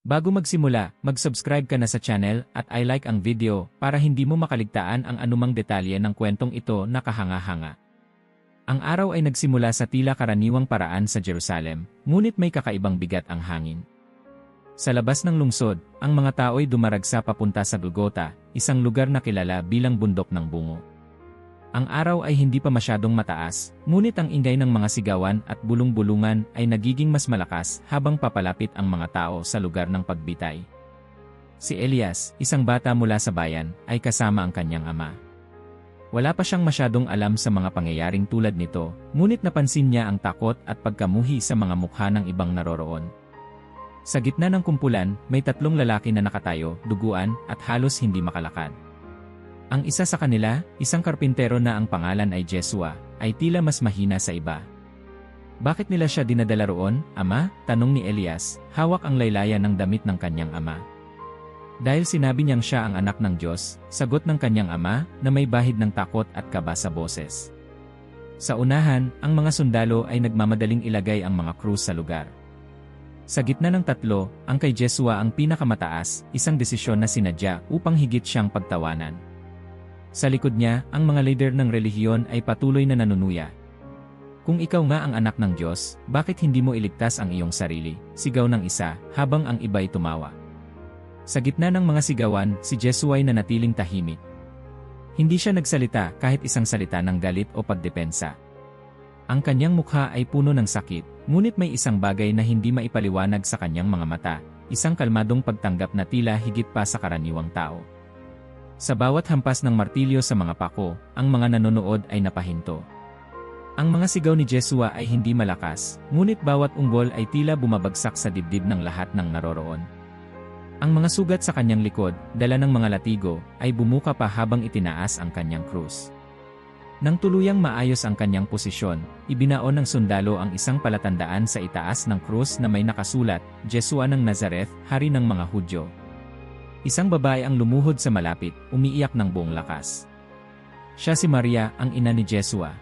Bago magsimula, mag-subscribe ka na sa channel at i-like ang video para hindi mo makaligtaan ang anumang detalye ng kwentong ito na kahanga-hanga. Ang araw ay nagsimula sa tila karaniwang paraan sa Jerusalem, ngunit may kakaibang bigat ang hangin. Sa labas ng lungsod, ang mga tao'y dumaragsa papunta sa Golgotha, isang lugar na kilala bilang bundok ng bungo. Ang araw ay hindi pa masyadong mataas, ngunit ang ingay ng mga sigawan at bulong-bulungan ay nagiging mas malakas habang papalapit ang mga tao sa lugar ng pagbitay. Si Elias, isang bata mula sa bayan, ay kasama ang kanyang ama. Wala pa siyang masyadong alam sa mga pangyayaring tulad nito, ngunit napansin niya ang takot at pagkamuhi sa mga mukha ng ibang naroroon. Sa gitna ng kumpulan, may tatlong lalaki na nakatayo, duguan, at halos hindi makalakad. Ang isa sa kanila, isang karpintero na ang pangalan ay Jesua, ay tila mas mahina sa iba. Bakit nila siya dinadala roon, Ama? Tanong ni Elias, hawak ang laylayan ng damit ng kanyang ama. Dahil sinabi niyang siya ang anak ng Diyos, sagot ng kanyang ama na may bahid ng takot at kaba sa boses. Sa unahan, ang mga sundalo ay nagmamadaling ilagay ang mga krus sa lugar. Sa gitna ng tatlo, ang kay Jesua ang pinakamataas, isang desisyon na sinadya upang higit siyang pagtawanan. Sa likod niya, ang mga leader ng relihiyon ay patuloy na nanunuya. Kung ikaw nga ang anak ng Diyos, bakit hindi mo iligtas ang iyong sarili? Sigaw ng isa, habang ang iba'y tumawa. Sa gitna ng mga sigawan, si Jesua ay nanatiling tahimik. Hindi siya nagsalita kahit isang salita ng galit o pagdepensa. Ang kanyang mukha ay puno ng sakit, ngunit may isang bagay na hindi maipaliwanag sa kanyang mga mata, isang kalmadong pagtanggap na tila higit pa sa karaniwang tao. Sa bawat hampas ng martilyo sa mga pako, ang mga nanonood ay napahinto. Ang mga sigaw ni Jesua ay hindi malakas, ngunit bawat unggol ay tila bumabagsak sa dibdib ng lahat ng naroroon. Ang mga sugat sa kanyang likod, dala ng mga latigo, ay bumuka pa habang itinaas ang kanyang krus. Nang tuluyang maayos ang kanyang posisyon, ibinaon ng sundalo ang isang palatandaan sa itaas ng krus na may nakasulat, Jesua ng Nazareth, Hari ng mga Hudyo. Isang babae ang lumuhod sa malapit, umiiyak ng buong lakas. Siya si Maria, ang ina ni Jesua.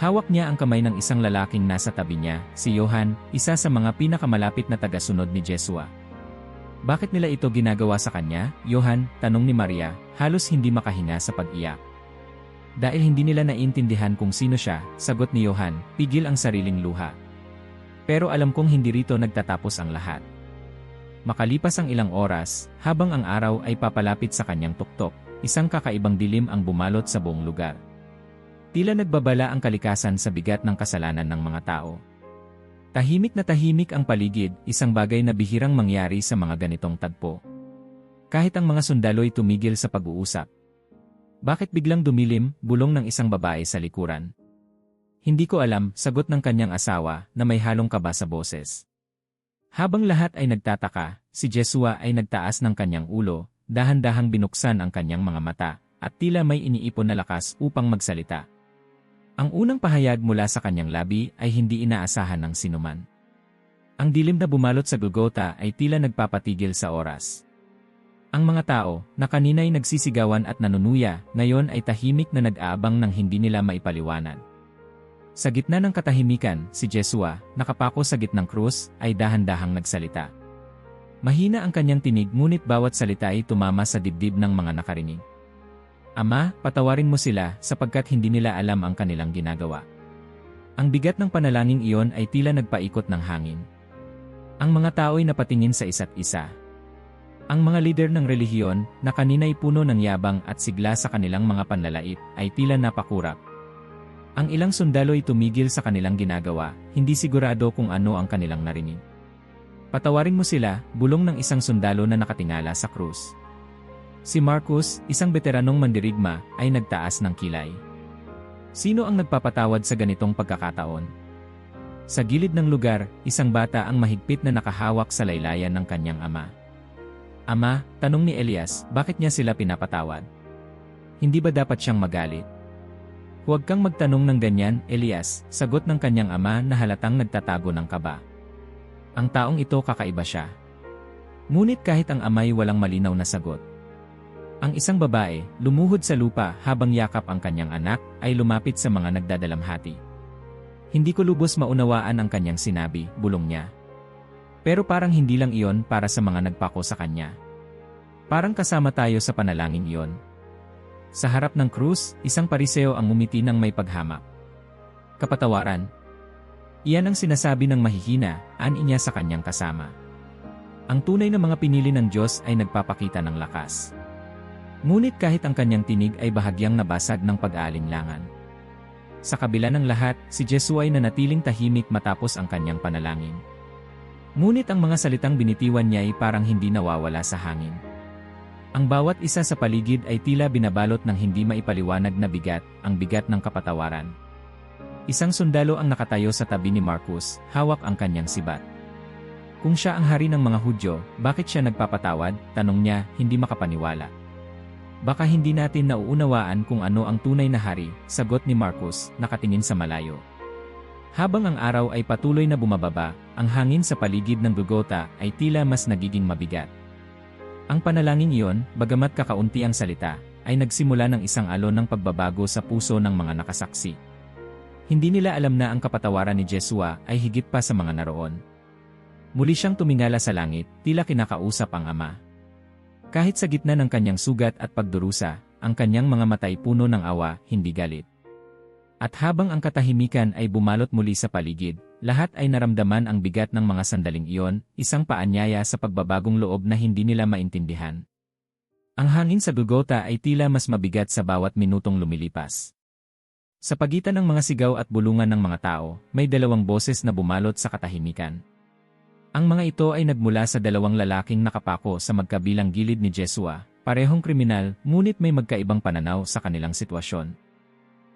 Hawak niya ang kamay ng isang lalaking nasa tabi niya, si Johan, isa sa mga pinakamalapit na tagasunod ni Jesua. Bakit nila ito ginagawa sa kanya, Johan? Tanong ni Maria, halos hindi makahinga sa pag-iyak. Dahil hindi nila naiintindihan kung sino siya, sagot ni Johan, pigil ang sariling luha. Pero alam kong hindi rito nagtatapos ang lahat. Makalipas ang ilang oras, habang ang araw ay papalapit sa kanyang tuktok, isang kakaibang dilim ang bumalot sa buong lugar. Tila nagbabala ang kalikasan sa bigat ng kasalanan ng mga tao. Tahimik na tahimik ang paligid, isang bagay na bihirang mangyari sa mga ganitong tagpo. Kahit ang mga sundalo'y tumigil sa pag-uusap. Bakit biglang dumilim, bulong ng isang babae sa likuran? Hindi ko alam, sagot ng kanyang asawa na may halong kaba sa boses. Habang lahat ay nagtataka, si Jesua ay nagtaas ng kanyang ulo, dahan-dahang binuksan ang kanyang mga mata, at tila may iniipon na lakas upang magsalita. Ang unang pahayag mula sa kanyang labi ay hindi inaasahan ng sinuman. Ang dilim na bumalot sa Golgotha ay tila nagpapatigil sa oras. Ang mga tao, na kanina'y nagsisigawan at nanunuya, ngayon ay tahimik na nag-aabang ng hindi nila maipaliwanag. Sa gitna ng katahimikan, si Jesua, nakapako sa gitnang krus, ay dahan-dahang nagsalita. Mahina ang kanyang tinig ngunit bawat salita ay tumama sa dibdib ng mga nakarinig. Ama, patawarin mo sila sapagkat hindi nila alam ang kanilang ginagawa. Ang bigat ng panalangin iyon ay tila nagpaikot ng hangin. Ang mga tao ay napatingin sa isa't isa. Ang mga lider ng relihiyon, na kanina'y puno ng yabang at sigla sa kanilang mga panlalait, ay tila napakurap. Ang ilang sundalo ay tumigil sa kanilang ginagawa, hindi sigurado kung ano ang kanilang narinig. Patawarin mo sila, bulong ng isang sundalo na nakatingala sa krus. Si Marcus, isang veteranong mandirigma, ay nagtaas ng kilay. Sino ang nagpapatawad sa ganitong pagkakataon? Sa gilid ng lugar, isang bata ang mahigpit na nakahawak sa laylayan ng kanyang ama. Ama, tanong ni Elias, bakit niya sila pinapatawad? Hindi ba dapat siyang magalit? Huwag kang magtanong ng ganyan, Elias, sagot ng kanyang ama na halatang nagtatago ng kaba. Ang taong ito kakaiba siya. Ngunit kahit ang ama'y walang malinaw na sagot. Ang isang babae, lumuhod sa lupa habang yakap ang kanyang anak, ay lumapit sa mga nagdadalamhati. Hindi ko lubos maunawaan ang kanyang sinabi, bulong niya. Pero parang hindi lang iyon para sa mga nagpako sa kanya. Parang kasama tayo sa panalangin iyon. Sa harap ng krus, isang pariseo ang ngumiti ng may paghamak. Kapatawaran. Iyan ang sinasabi ng mahihina, ani niya sa kanyang kasama. Ang tunay na mga pinili ng Diyos ay nagpapakita ng lakas. Ngunit kahit ang kanyang tinig ay bahagyang nabasag ng pag-aalinlangan. Sa kabila ng lahat, si Jesua ay nanatiling tahimik matapos ang kanyang panalangin. Ngunit ang mga salitang binitiwan niya ay parang hindi nawawala sa hangin. Ang bawat isa sa paligid ay tila binabalot ng hindi maipaliwanag na bigat, ang bigat ng kapatawaran. Isang sundalo ang nakatayo sa tabi ni Marcus, hawak ang kanyang sibat. Kung siya ang hari ng mga Hudyo, bakit siya nagpapatawad? Tanong niya, hindi makapaniwala. Baka hindi natin nauunawaan kung ano ang tunay na hari, sagot ni Marcus, nakatingin sa malayo. Habang ang araw ay patuloy na bumababa, ang hangin sa paligid ng Golgotha ay tila mas nagiging mabigat. Ang panalangin iyon, bagamat kakaunti ang salita, ay nagsimula ng isang alon ng pagbabago sa puso ng mga nakasaksi. Hindi nila alam na ang kapatawaran ni Jesua ay higit pa sa mga naroon. Muli siyang tumingala sa langit, tila kinakausap ang Ama. Kahit sa gitna ng kanyang sugat at pagdurusa, ang kanyang mga mata ay puno ng awa, hindi galit. At habang ang katahimikan ay bumalot muli sa paligid, lahat ay naramdaman ang bigat ng mga sandaling iyon, isang paanyaya sa pagbabagong loob na hindi nila maintindihan. Ang hangin sa Golgotha ay tila mas mabigat sa bawat minutong lumilipas. Sa pagitan ng mga sigaw at bulungan ng mga tao, may dalawang boses na bumalot sa katahimikan. Ang mga ito ay nagmula sa dalawang lalaking nakapako sa magkabilang gilid ni Jesua, parehong kriminal, ngunit may magkaibang pananaw sa kanilang sitwasyon.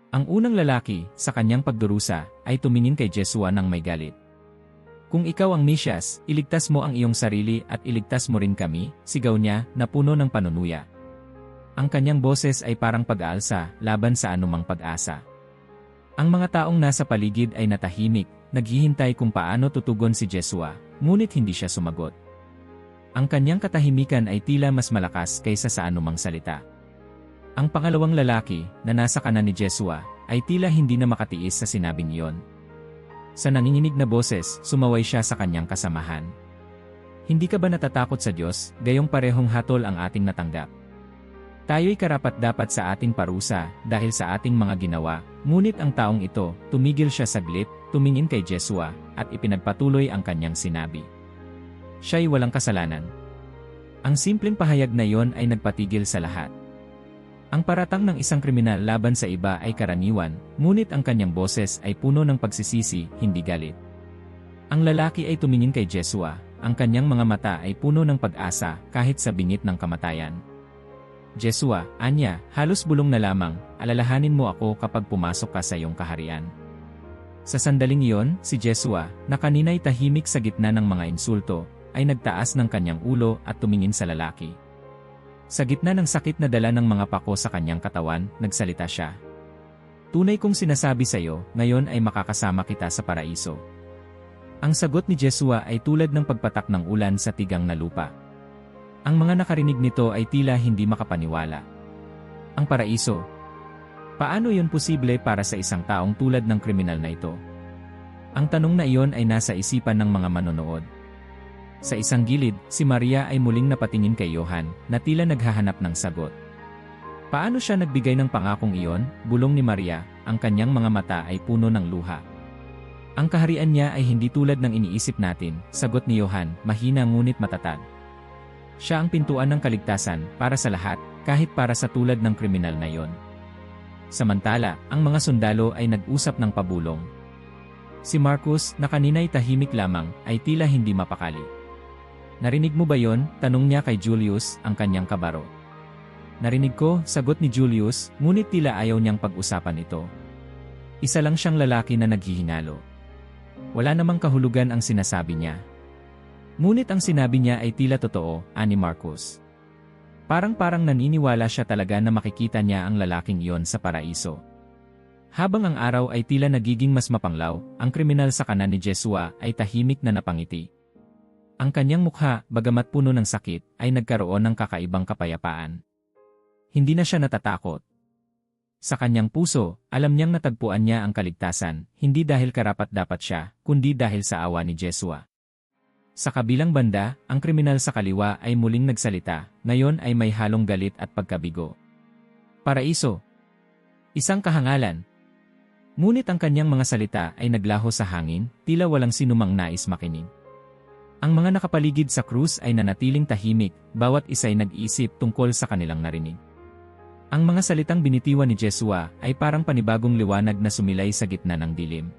Ang unang lalaki, sa kanyang pagdurusa, ay tumingin kay Jesua ng may galit. Kung ikaw ang Mesyas, iligtas mo ang iyong sarili at iligtas mo rin kami, sigaw niya, na puno ng panunuya. Ang kanyang boses ay parang pag-aalsa, laban sa anumang pag-asa. Ang mga taong nasa paligid ay natahimik, naghihintay kung paano tutugon si Jesua, ngunit hindi siya sumagot. Ang kanyang katahimikan ay tila mas malakas kaysa sa anumang salita. Ang pangalawang lalaki, na nasa kanan ni Jesua, ay tila hindi na makatiis sa sinabing iyon. Sa nanginginig na boses, sumaway siya sa kanyang kasamahan. Hindi ka ba natatakot sa Diyos, gayong parehong hatol ang ating natanggap? Tayo'y karapat-dapat sa ating parusa, dahil sa ating mga ginawa, ngunit ang taong ito, tumigil siya saglit, tumingin kay Jesua, at ipinagpatuloy ang kanyang sinabi. Siya'y walang kasalanan. Ang simpleng pahayag na iyon ay nagpatigil sa lahat. Ang paratang ng isang kriminal laban sa iba ay karaniwan, ngunit ang kanyang boses ay puno ng pagsisisi, hindi galit. Ang lalaki ay tumingin kay Jesua, ang kanyang mga mata ay puno ng pag-asa kahit sa bingit ng kamatayan. Jesua, anya, halos bulong na lamang, alalahanin mo ako kapag pumasok ka sa iyong kaharian. Sa sandaling iyon, si Jesua, na kanina'y tahimik sa gitna ng mga insulto, ay nagtaas ng kanyang ulo at tumingin sa lalaki. Sa gitna ng sakit na dala ng mga pako sa kanyang katawan, nagsalita siya. Tunay kong sinasabi sa iyo, ngayon ay makakasama kita sa paraiso. Ang sagot ni Jesua ay tulad ng pagpatak ng ulan sa tigang na lupa. Ang mga nakarinig nito ay tila hindi makapaniwala. Ang paraiso. Paano yun posible para sa isang taong tulad ng kriminal na ito? Ang tanong na iyon ay nasa isipan ng mga manonood. Sa isang gilid, si Maria ay muling napatingin kay Yohan, na tila naghahanap ng sagot. Paano siya nagbigay ng pangakong iyon? Bulong ni Maria, ang kanyang mga mata ay puno ng luha. Ang kaharian niya ay hindi tulad ng iniisip natin, sagot ni Yohan, mahina ngunit matatag. Siya ang pintuan ng kaligtasan, para sa lahat, kahit para sa tulad ng kriminal na iyon. Samantala, ang mga sundalo ay nag-usap ng pabulong. Si Marcus, na kanina'y tahimik lamang, ay tila hindi mapakali. Narinig mo ba yon? Tanong niya kay Julius, ang kanyang kabaro. Narinig ko, sagot ni Julius, ngunit tila ayaw niyang pag-usapan ito. Isa lang siyang lalaki na naghihinalo. Wala namang kahulugan ang sinasabi niya. Ngunit ang sinabi niya ay tila totoo, ani Marcus. Parang naniniwala siya talaga na makikita niya ang lalaking iyon sa paraiso. Habang ang araw ay tila nagiging mas mapanglaw, ang kriminal sa kanan ni Jesua ay tahimik na napangiti. Ang kanyang mukha, bagamat puno ng sakit, ay nagkaroon ng kakaibang kapayapaan. Hindi na siya natatakot. Sa kanyang puso, alam niyang natagpuan niya ang kaligtasan, hindi dahil karapat-dapat siya, kundi dahil sa awa ni Jesua. Sa kabilang banda, ang kriminal sa kaliwa ay muling nagsalita, ngayon ay may halong galit at pagkabigo. Paraiso. Isang kahangalan. Ngunit ang kanyang mga salita ay naglaho sa hangin, tila walang sinumang nais makinig. Ang mga nakapaligid sa krus ay nanatiling tahimik, bawat isa'y nag-iisip tungkol sa kanilang narinig. Ang mga salitang binitiwan ni Jesua ay parang panibagong liwanag na sumilay sa gitna ng dilim.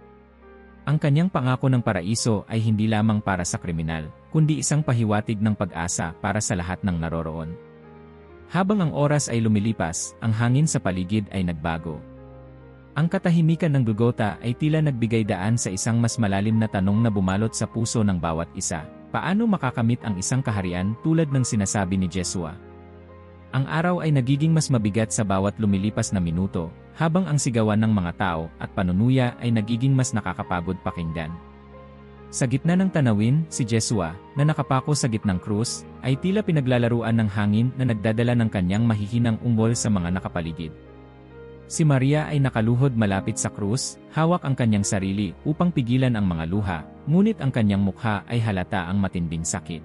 Ang kanyang pangako ng paraiso ay hindi lamang para sa kriminal, kundi isang pahiwatig ng pag-asa para sa lahat ng naroroon. Habang ang oras ay lumilipas, ang hangin sa paligid ay nagbago. Ang katahimikan ng Golgotha ay tila nagbigay daan sa isang mas malalim na tanong na bumalot sa puso ng bawat isa. Paano makakamit ang isang kaharian tulad ng sinasabi ni Jesua? Ang araw ay nagiging mas mabigat sa bawat lumilipas na minuto, habang ang sigawan ng mga tao at panunuya ay nagiging mas nakakapagod pakinggan. Sa gitna ng tanawin, si Jesua, na nakapako sa gitnang krus, ay tila pinaglalaruan ng hangin na nagdadala ng kanyang mahihinang ungol sa mga nakapaligid. Si Maria ay nakaluhod malapit sa krus, hawak ang kanyang sarili upang pigilan ang mga luha, ngunit ang kanyang mukha ay halata ang matinding sakit.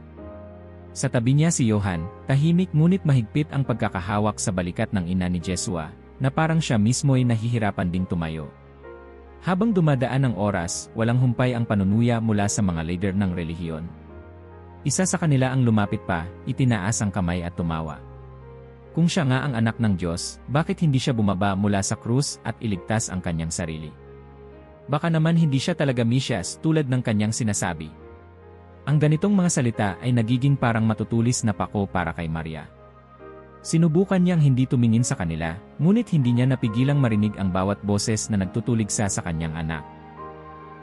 Sa tabi niya si Johan, tahimik ngunit mahigpit ang pagkakahawak sa balikat ng ina ni Jesua, na parang siya mismo'y nahihirapan ding tumayo. Habang dumadaan ang oras, walang humpay ang panunuya mula sa mga leader ng relihiyon. Isa sa kanila ang lumapit pa, itinaas ang kamay at tumawa. Kung siya nga ang anak ng Diyos, bakit hindi siya bumaba mula sa krus at iligtas ang kanyang sarili? Baka naman hindi siya talaga Mesias tulad ng kanyang sinasabi. Ang ganitong mga salita ay nagiging parang matutulis na pako para kay Maria. Sinubukan niyang hindi tumingin sa kanila, ngunit hindi niya napigilang marinig ang bawat boses na nagtutuligsa sa kanyang anak.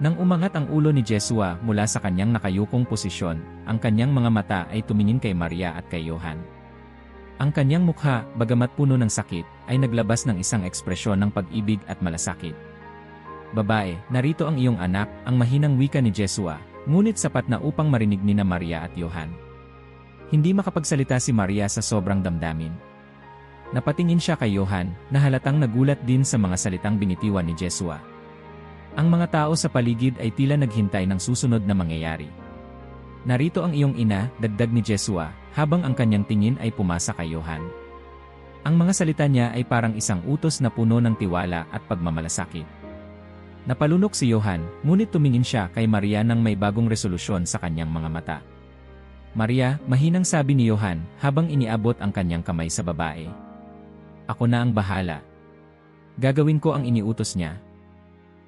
Nang umangat ang ulo ni Jesua mula sa kanyang nakayukong posisyon, ang kanyang mga mata ay tumingin kay Maria at kay Johan. Ang kanyang mukha, bagamat puno ng sakit, ay naglabas ng isang ekspresyon ng pag-ibig at malasakit. Babae, narito ang iyong anak, ang mahinang wika ni Jesua, ngunit sapat na upang marinig nina Maria at Johan. Hindi makapagsalita si Maria sa sobrang damdamin. Napatingin siya kay Johan, na halatang nagulat din sa mga salitang binitiwan ni Jesua. Ang mga tao sa paligid ay tila naghintay ng susunod na mangyayari. Narito ang iyong ina, dagdag ni Jesua, habang ang kanyang tingin ay pumasa kay Johan. Ang mga salita niya ay parang isang utos na puno ng tiwala at pagmamalasakit. Napalunok si Johan, ngunit tumingin siya kay Maria nang may bagong resolusyon sa kanyang mga mata. Maria, mahinang sabi ni Johan habang iniabot ang kanyang kamay sa babae. Ako na ang bahala. Gagawin ko ang iniutos niya.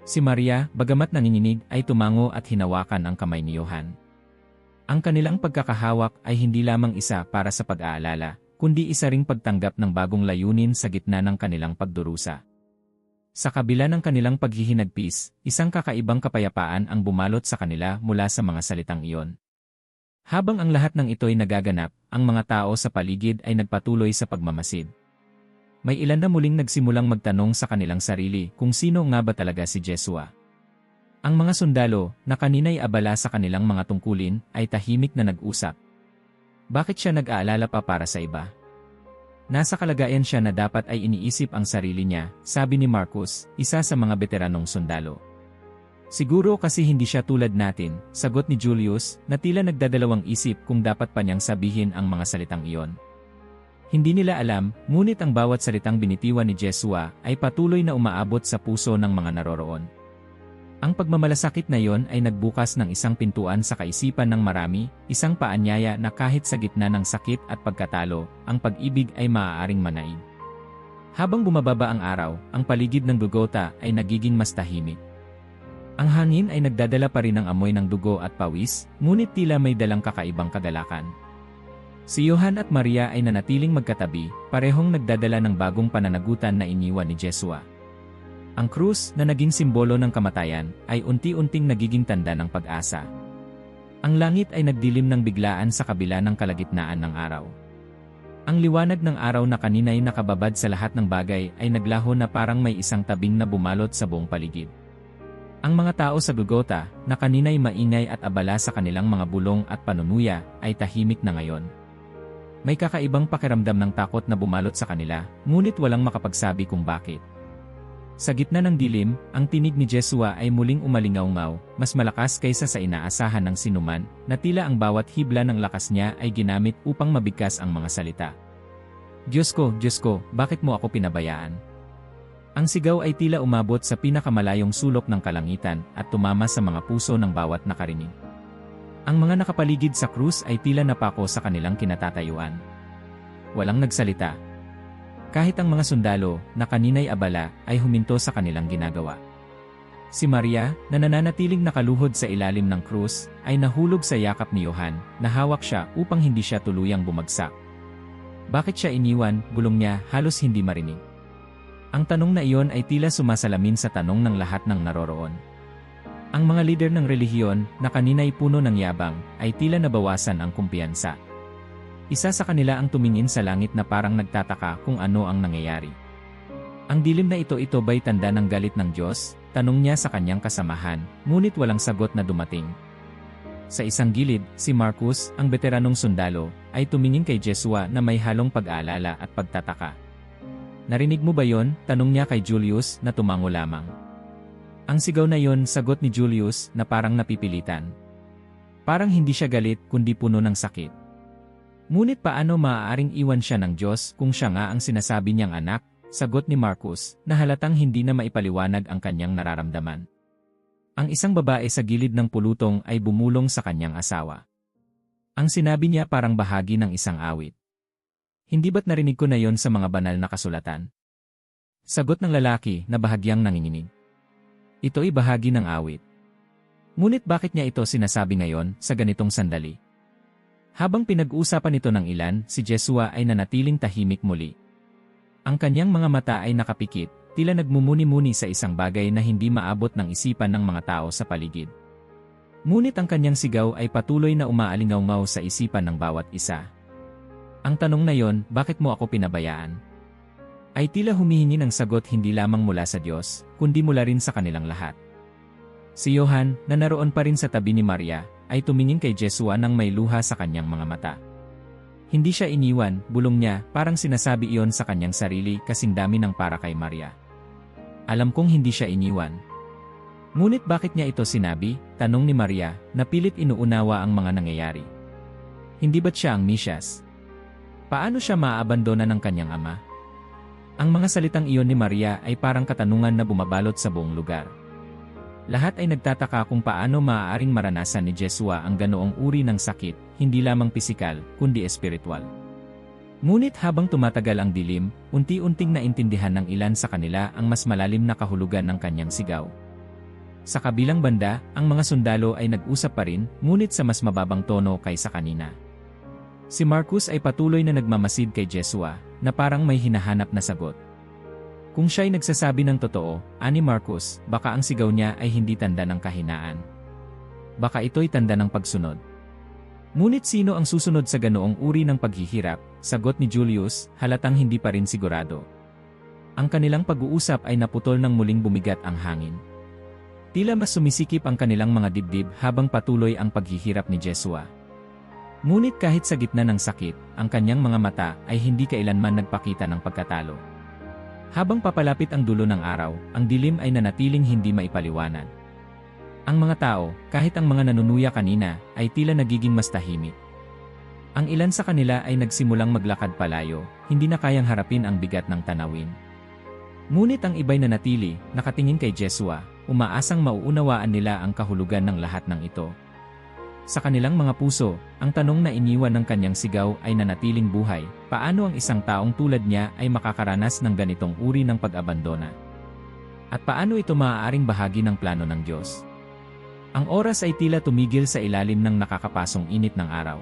Si Maria, bagamat nanginginig, ay tumango at hinawakan ang kamay ni Johan. Ang kanilang pagkakahawak ay hindi lamang isa para sa pag-aalala, kundi isa ring pagtanggap ng bagong layunin sa gitna ng kanilang pagdurusa. Sa kabila ng kanilang paghihinagpis, isang kakaibang kapayapaan ang bumalot sa kanila mula sa mga salitang iyon. Habang ang lahat ng ito'y nagaganap, ang mga tao sa paligid ay nagpatuloy sa pagmamasid. May ilan na muling nagsimulang magtanong sa kanilang sarili kung sino nga ba talaga si Jesua. Ang mga sundalo, na kanina'y abala sa kanilang mga tungkulin, ay tahimik na nag-usap. Bakit siya nag-aalala pa para sa iba? Nasa kalagayan siya na dapat ay iniisip ang sarili niya, sabi ni Marcus, isa sa mga veteranong sundalo. Siguro kasi hindi siya tulad natin, sagot ni Julius, na tila nagdadalawang isip kung dapat pa niyang sabihin ang mga salitang iyon. Hindi nila alam, ngunit ang bawat salitang binitiwan ni Jesua ay patuloy na umaabot sa puso ng mga naroroon. Ang pagmamalasakit na iyon ay nagbukas ng isang pintuan sa kaisipan ng marami, isang paanyaya na kahit sa gitna ng sakit at pagkatalo, ang pag-ibig ay maaaring manaig. Habang bumababa ang araw, ang paligid ng Golgotha ay nagiging mas tahimik. Ang hangin ay nagdadala pa rin ng amoy ng dugo at pawis, ngunit tila may dalang kakaibang kagalakan. Si Johan at Maria ay nanatiling magkatabi, parehong nagdadala ng bagong pananagutan na iniwan ni Jesua. Ang krus na naging simbolo ng kamatayan ay unti-unting nagiging tanda ng pag-asa. Ang langit ay nagdilim ng biglaan sa kabila ng kalagitnaan ng araw. Ang liwanag ng araw na kanina'y nakababad sa lahat ng bagay ay naglaho na parang may isang tabing na bumalot sa buong paligid. Ang mga tao sa Golgotha, na kanina'y maingay at abala sa kanilang mga bulong at panunuya, ay tahimik na ngayon. May kakaibang pakiramdam ng takot na bumalot sa kanila, ngunit walang makapagsabi kung bakit. Sa gitna ng dilim, ang tinig ni Jesua ay muling umalingaw-ngaw, mas malakas kaysa sa inaasahan ng sinuman, na tila ang bawat hibla ng lakas niya ay ginamit upang mabigkas ang mga salita. Diyos ko, bakit mo ako pinabayaan? Ang sigaw ay tila umabot sa pinakamalayong sulok ng kalangitan at tumama sa mga puso ng bawat nakarinig. Ang mga nakapaligid sa krus ay tila napako sa kanilang kinatatayuan. Walang nagsalita. Kahit ang mga sundalo, na kanina'y abala, ay huminto sa kanilang ginagawa. Si Maria, na nananatiling nakaluhod sa ilalim ng krus, ay nahulog sa yakap ni Johan, na hawak siya upang hindi siya tuluyang bumagsak. Bakit siya iniwan, bulong niya, halos hindi marinig. Ang tanong na iyon ay tila sumasalamin sa tanong ng lahat ng naroroon. Ang mga lider ng relihiyon, na kanina'y puno ng yabang, ay tila nabawasan ang kumpiyansa. Isa sa kanila ang tumingin sa langit na parang nagtataka kung ano ang nangyayari. Ang dilim na ito ba'y tanda ng galit ng Diyos? Tanong niya sa kanyang kasamahan, ngunit walang sagot na dumating. Sa isang gilid, si Marcus, ang veteranong sundalo, ay tumingin kay Jesua na may halong pag-aalala at pagtataka. Narinig mo ba yon? Tanong niya kay Julius na tumango lamang. Ang sigaw na yon, sagot ni Julius na parang napipilitan. Parang hindi siya galit kundi puno ng sakit. Ngunit paano maaaring iwan siya ng Diyos kung siya nga ang sinasabi niyang anak? Sagot ni Marcus, na halatang hindi na maipaliwanag ang kanyang nararamdaman. Ang isang babae sa gilid ng pulutong ay bumulong sa kanyang asawa. Ang sinabi niya parang bahagi ng isang awit. Hindi ba't narinig ko na yon sa mga banal na kasulatan? Sagot ng lalaki na bahagyang nanginginig. Ito'y bahagi ng awit. Ngunit bakit niya ito sinasabi ngayon sa ganitong sandali? Habang pinag-uusapan ito ng ilan, si Jesua ay nanatiling tahimik muli. Ang kanyang mga mata ay nakapikit, tila nagmumuni-muni sa isang bagay na hindi maabot ng isipan ng mga tao sa paligid. Ngunit ang kanyang sigaw ay patuloy na umaalingaw-ngaw sa isipan ng bawat isa. Ang tanong na yon, bakit mo ako pinabayaan? Ay tila humihingi ng sagot hindi lamang mula sa Diyos, kundi mula rin sa kanilang lahat. Si Johan, na naroon pa rin sa tabi ni Maria, ay tumingin kay Jesua nang may luha sa kanyang mga mata. Hindi siya iniwan, bulong niya, parang sinasabi iyon sa kanyang sarili kasing dami ng para kay Maria. Alam kong hindi siya iniwan. Ngunit bakit niya ito sinabi? Tanong ni Maria, na pilit inuunawa ang mga nangyayari. Hindi ba't siya ang Mesias? Paano siya maaabandona ng kanyang ama? Ang mga salitang iyon ni Maria ay parang katanungan na bumabalot sa buong lugar. Lahat ay nagtataka kung paano maaaring maranasan ni Jesua ang ganoong uri ng sakit, hindi lamang pisikal, kundi espiritual. Ngunit habang tumatagal ang dilim, unti-unting naintindihan ng ilan sa kanila ang mas malalim na kahulugan ng kanyang sigaw. Sa kabilang banda, ang mga sundalo ay nag-usap pa rin, ngunit sa mas mababang tono kaysa kanina. Si Marcus ay patuloy na nagmamasid kay Jesua, na parang may hinahanap na sagot. Kung siya'y nagsasabi ng totoo, ani Marcus, baka ang sigaw niya ay hindi tanda ng kahinaan. Baka ito'y tanda ng pagsunod. Ngunit sino ang susunod sa ganoong uri ng paghihirap? Sagot ni Julius, halatang hindi pa rin sigurado. Ang kanilang pag-uusap ay naputol nang muling bumigat ang hangin. Tila mas sumisikip ang kanilang mga dibdib habang patuloy ang paghihirap ni Jesua. Ngunit kahit sa gitna ng sakit, ang kanyang mga mata ay hindi kailanman nagpakita ng pagkatalo. Habang papalapit ang dulo ng araw, ang dilim ay nanatiling hindi maipaliwanag. Ang mga tao, kahit ang mga nanunuya kanina, ay tila nagiging mas tahimik. Ang ilan sa kanila ay nagsimulang maglakad palayo, hindi na kayang harapin ang bigat ng tanawin. Ngunit ang iba'y nanatili, nakatingin kay Jesua, umaasang mauunawaan nila ang kahulugan ng lahat ng ito. Sa kanilang mga puso, ang tanong na iniwan ng kanyang sigaw ay nanatiling buhay, paano ang isang taong tulad niya ay makakaranas ng ganitong uri ng pag-abandona? At paano ito maaaring bahagi ng plano ng Diyos? Ang oras ay tila tumigil sa ilalim ng nakakapasong init ng araw.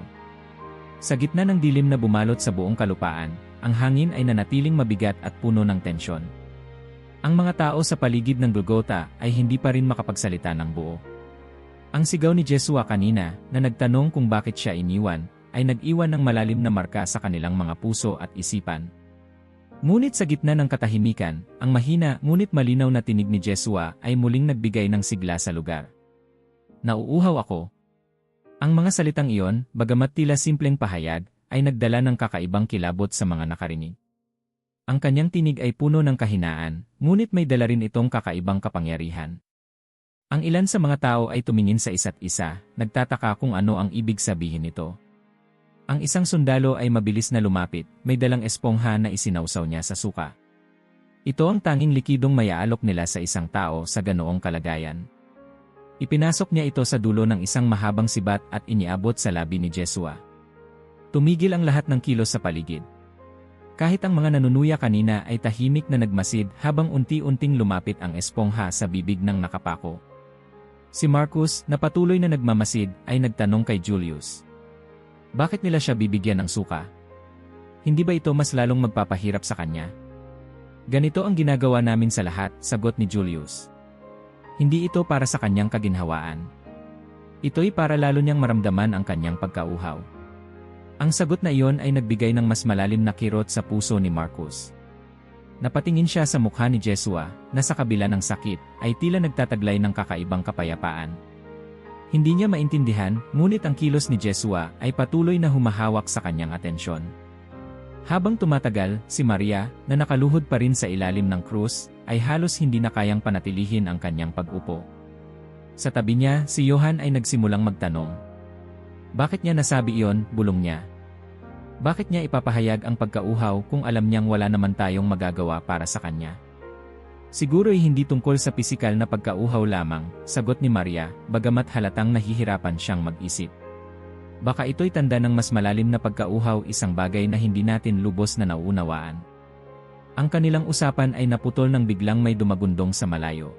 Sa gitna ng dilim na bumalot sa buong kalupaan, ang hangin ay nanatiling mabigat at puno ng tensyon. Ang mga tao sa paligid ng Golgotha ay hindi pa rin makapagsalita ng buo. Ang sigaw ni Jesua kanina, na nagtanong kung bakit siya iniwan, ay nag-iwan ng malalim na marka sa kanilang mga puso at isipan. Ngunit sa gitna ng katahimikan, ang mahina ngunit malinaw na tinig ni Jesua ay muling nagbigay ng sigla sa lugar. Nauuhaw ako. Ang mga salitang iyon, bagamat tila simpleng pahayag, ay nagdala ng kakaibang kilabot sa mga nakarinig. Ang kanyang tinig ay puno ng kahinaan, ngunit may dala rin itong kakaibang kapangyarihan. Ang ilan sa mga tao ay tumingin sa isa't isa, nagtataka kung ano ang ibig sabihin nito. Ang isang sundalo ay mabilis na lumapit, may dalang espongha na isinawsaw niya sa suka. Ito ang tanging likidong mayaalok nila sa isang tao sa ganoong kalagayan. Ipinasok niya ito sa dulo ng isang mahabang sibat at iniabot sa labi ni Jesua. Tumigil ang lahat ng kilos sa paligid. Kahit ang mga nanunuya kanina ay tahimik na nagmasid habang unti-unting lumapit ang espongha sa bibig ng nakapako. Si Marcus, na patuloy na nagmamasid, ay nagtanong kay Julius. Bakit nila siya bibigyan ng suka? Hindi ba ito mas lalong magpapahirap sa kanya? Ganito ang ginagawa namin sa lahat, sagot ni Julius. Hindi ito para sa kanyang kaginhawaan. Ito'y para lalo niyang maramdaman ang kanyang pagkauhaw. Ang sagot na iyon ay nagbigay ng mas malalim na kirot sa puso ni Marcus. Napatingin siya sa mukha ni Jesua, na sa kabila ng sakit, ay tila nagtataglay ng kakaibang kapayapaan. Hindi niya maintindihan, ngunit ang kilos ni Jesua ay patuloy na humahawak sa kanyang atensyon. Habang tumatagal, si Maria, na nakaluhod pa rin sa ilalim ng krus, ay halos hindi na kayang panatilihin ang kanyang pag-upo. Sa tabi niya, si Johan ay nagsimulang magtanong. Bakit niya nasabi iyon, bulong niya? Bakit niya ipapahayag ang pagkauhaw kung alam niyang wala naman tayong magagawa para sa kanya? Siguro'y hindi tungkol sa pisikal na pagkauhaw lamang, sagot ni Maria, bagamat halatang nahihirapan siyang mag-isip. Baka ito'y tanda ng mas malalim na pagkauhaw, isang bagay na hindi natin lubos na nauunawaan. Ang kanilang usapan ay naputol nang biglang may dumagundong sa malayo.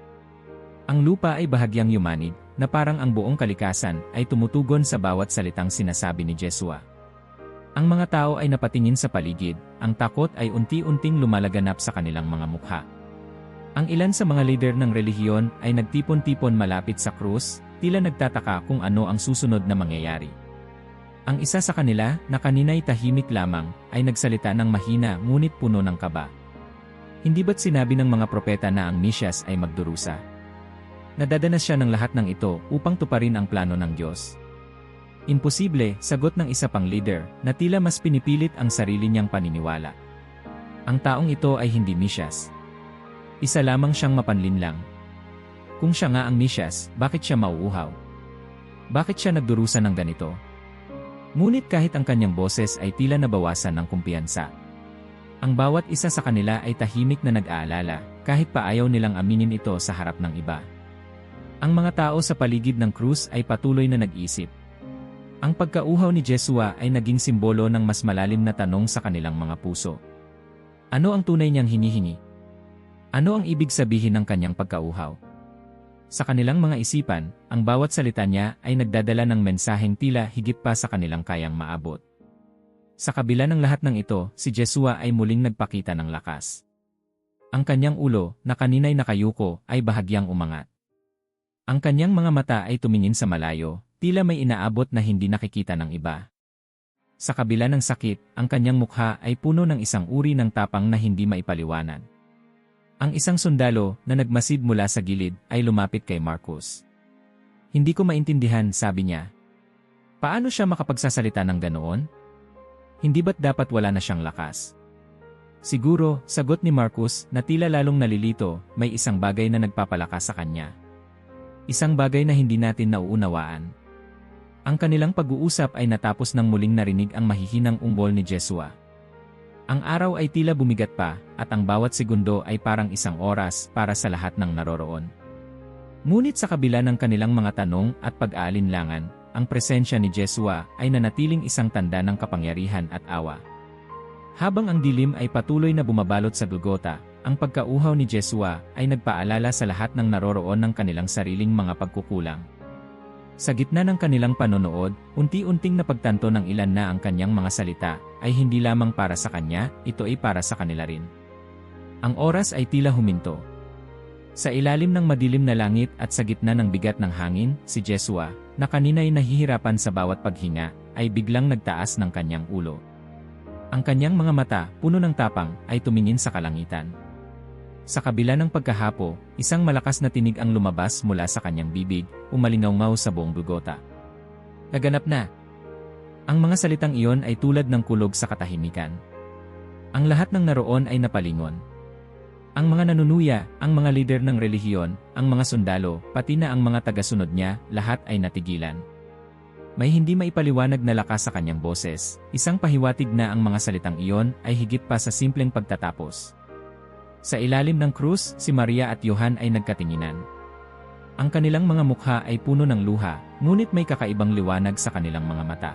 Ang lupa ay bahagyang yumanig, na parang ang buong kalikasan ay tumutugon sa bawat salitang sinasabi ni Jesua. Ang mga tao ay napatingin sa paligid, ang takot ay unti-unting lumalaganap sa kanilang mga mukha. Ang ilan sa mga leader ng relihiyon ay nagtipon-tipon malapit sa krus, tila nagtataka kung ano ang susunod na mangyayari. Ang isa sa kanila, na kanina'y tahimik lamang, ay nagsalita ng mahina ngunit puno ng kaba. Hindi ba't sinabi ng mga propeta na ang Mesyas ay magdurusa? Nadadanas siya ng lahat ng ito upang tuparin ang plano ng Diyos. Imposible, sagot ng isa pang leader, na tila mas pinipilit ang sarili niyang paniniwala. Ang taong ito ay hindi Mesyas. Isa lamang siyang mapanlinlang. Kung siya nga ang Mesyas, bakit siya mauuhaw? Bakit siya nagdurusa ng ganito? Ngunit kahit ang kanyang boses ay tila nabawasan ng kumpiyansa. Ang bawat isa sa kanila ay tahimik na nag-aalala, kahit pa ayaw nilang aminin ito sa harap ng iba. Ang mga tao sa paligid ng krus ay patuloy na nag-isip. Ang pagkauhaw ni Jesua ay naging simbolo ng mas malalim na tanong sa kanilang mga puso. Ano ang tunay niyang hinihingi? Ano ang ibig sabihin ng kanyang pagkauhaw? Sa kanilang mga isipan, ang bawat salita niya ay nagdadala ng mensaheng tila higit pa sa kanilang kayang maabot. Sa kabila ng lahat ng ito, si Jesua ay muling nagpakita ng lakas. Ang kanyang ulo, na kanina'y nakayuko, ay bahagyang umangat. Ang kanyang mga mata ay tumingin sa malayo, tila may inaabot na hindi nakikita ng iba. Sa kabila ng sakit, ang kanyang mukha ay puno ng isang uri ng tapang na hindi maipaliwanag. Ang isang sundalo, na nagmasid mula sa gilid, ay lumapit kay Marcus. Hindi ko maintindihan, sabi niya. Paano siya makapagsasalita ng ganoon? Hindi ba't dapat wala na siyang lakas? Siguro, sagot ni Marcus, na tila lalong nalilito, may isang bagay na nagpapalakas sa kanya. Isang bagay na hindi natin nauunawaan. Ang kanilang pag-uusap ay natapos nang muling narinig ang mahihinang ungol ni Jesua. Ang araw ay tila bumigat pa, at ang bawat segundo ay parang isang oras para sa lahat ng naroroon. Ngunit sa kabila ng kanilang mga tanong at pag-aalinlangan, ang presensya ni Jesua ay nanatiling isang tanda ng kapangyarihan at awa. Habang ang dilim ay patuloy na bumabalot sa Golgota, ang pagkauhaw ni Jesua ay nagpaalala sa lahat ng naroroon ng kanilang sariling mga pagkukulang. Sa gitna ng kanilang panonood, unti-unting napagtanto ng ilan na ang kanyang mga salita ay hindi lamang para sa kanya, ito ay para sa kanila rin. Ang oras ay tila huminto. Sa ilalim ng madilim na langit at sa gitna ng bigat ng hangin, si Jesua, na kanina'y nahihirapan sa bawat paghinga, ay biglang nagtaas ng kanyang ulo. Ang kanyang mga mata, puno ng tapang, ay tumingin sa kalangitan. Sa kabila ng pagkahapo, isang malakas na tinig ang lumabas mula sa kanyang bibig, umalingaw-ngaw sa buong Golgota. Naganap na! Ang mga salitang iyon ay tulad ng kulog sa katahimikan. Ang lahat ng naroon ay napalingon. Ang mga nanunuya, ang mga lider ng relihiyon, ang mga sundalo, pati na ang mga tagasunod niya, lahat ay natigilan. May hindi maipaliwanag na lakas sa kanyang boses, isang pahiwatig na ang mga salitang iyon ay higit pa sa simpleng pagtatapos. Sa ilalim ng krus, si Maria at Johan ay nagkatinginan. Ang kanilang mga mukha ay puno ng luha, ngunit may kakaibang liwanag sa kanilang mga mata.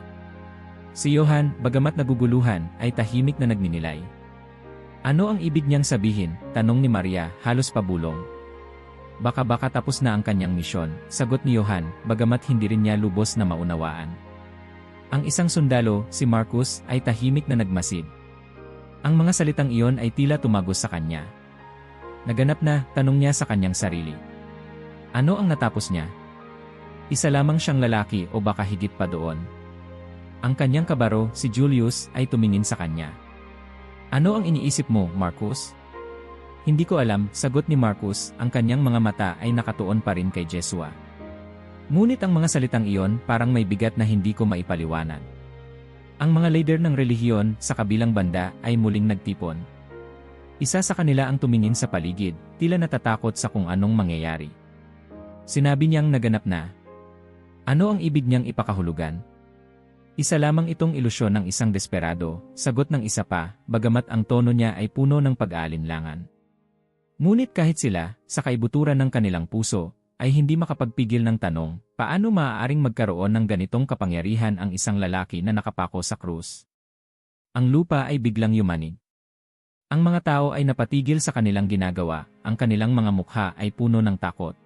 Si Johan, bagamat naguguluhan, ay tahimik na nagninilay. Ano ang ibig niyang sabihin? Tanong ni Maria, halos pabulong. Baka tapos na ang kanyang misyon, sagot ni Johan, bagamat hindi rin niya lubos na maunawaan. Ang isang sundalo, si Marcus, ay tahimik na nagmasid. Ang mga salitang iyon ay tila tumagos sa kanya. Naganap na, tanong niya sa kanyang sarili. Ano ang natapos niya? Isa lamang siyang lalaki o baka higit pa doon? Ang kanyang kabaro, si Julius, ay tumingin sa kanya. Ano ang iniisip mo, Marcus? Hindi ko alam, sagot ni Marcus, ang kanyang mga mata ay nakatuon pa rin kay Jesua. Ngunit ang mga salitang iyon parang may bigat na hindi ko maipaliwanag. Ang mga leader ng relihiyon sa kabilang banda ay muling nagtipon. Isa sa kanila ang tumingin sa paligid, tila natatakot sa kung anong mangyayari. Sinabi niyang naganap na. Ano ang ibig niyang ipakahulugan? Isa lamang itong ilusyon ng isang desperado, sagot ng isa pa, bagamat ang tono niya ay puno ng pag-aalinlangan. Ngunit kahit sila, sa kaibuturan ng kanilang puso, ay hindi makapagpigil ng tanong, paano maaaring magkaroon ng ganitong kapangyarihan ang isang lalaki na nakapako sa krus? Ang lupa ay biglang yumanig. Ang mga tao ay napatigil sa kanilang ginagawa, ang kanilang mga mukha ay puno ng takot.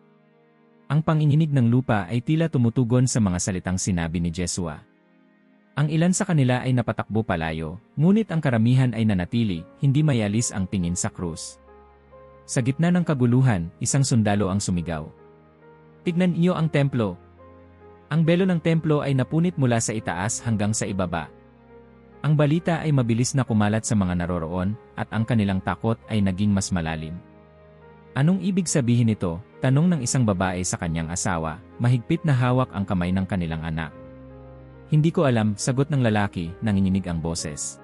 Ang panginginig ng lupa ay tila tumutugon sa mga salitang sinabi ni Jesua. Ang ilan sa kanila ay napatakbo palayo, ngunit ang karamihan ay nanatili, hindi mayalis ang tingin sa krus. Sa gitna ng kaguluhan, isang sundalo ang sumigaw. Tignan niyo ang templo. Ang belo ng templo ay napunit mula sa itaas hanggang sa ibaba. Ang balita ay mabilis na kumalat sa mga naroroon, at ang kanilang takot ay naging mas malalim. Anong ibig sabihin nito? Tanong ng isang babae sa kanyang asawa, mahigpit na hawak ang kamay ng kanilang anak. Hindi ko alam, sagot ng lalaki, nanginginig ang boses.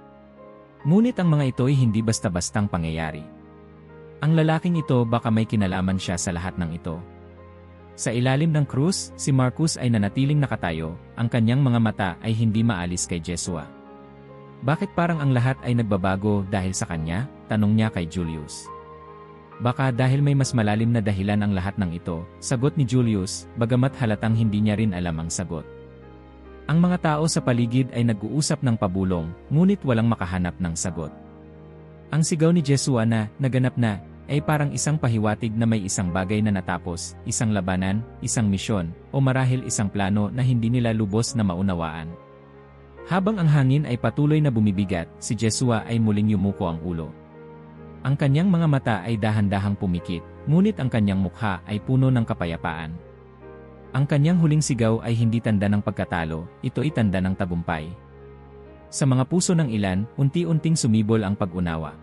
Ngunit ang mga ito ay hindi basta-bastang pangyayari. Ang lalaking ito baka may kinalaman siya sa lahat ng ito. Sa ilalim ng krus, si Marcus ay nanatiling nakatayo, ang kanyang mga mata ay hindi maalis kay Jesua. Bakit parang ang lahat ay nagbabago dahil sa kanya? Tanong niya kay Julius. Baka dahil may mas malalim na dahilan ang lahat ng ito, sagot ni Julius, bagamat halatang hindi niya rin alam ang sagot. Ang mga tao sa paligid ay nag-uusap ng pabulong, ngunit walang makahanap ng sagot. Ang sigaw ni Jesua na, naganap na, ay parang isang pahiwatig na may isang bagay na natapos, isang labanan, isang misyon, o marahil isang plano na hindi nila lubos na maunawaan. Habang ang hangin ay patuloy na bumibigat, si Jesua ay muling yumuko ang ulo. Ang kanyang mga mata ay dahan-dahang pumikit, ngunit ang kanyang mukha ay puno ng kapayapaan. Ang kanyang huling sigaw ay hindi tanda ng pagkatalo, ito ay tanda ng tagumpay. Sa mga puso ng ilan, unti-unting sumibol ang pag-unawa.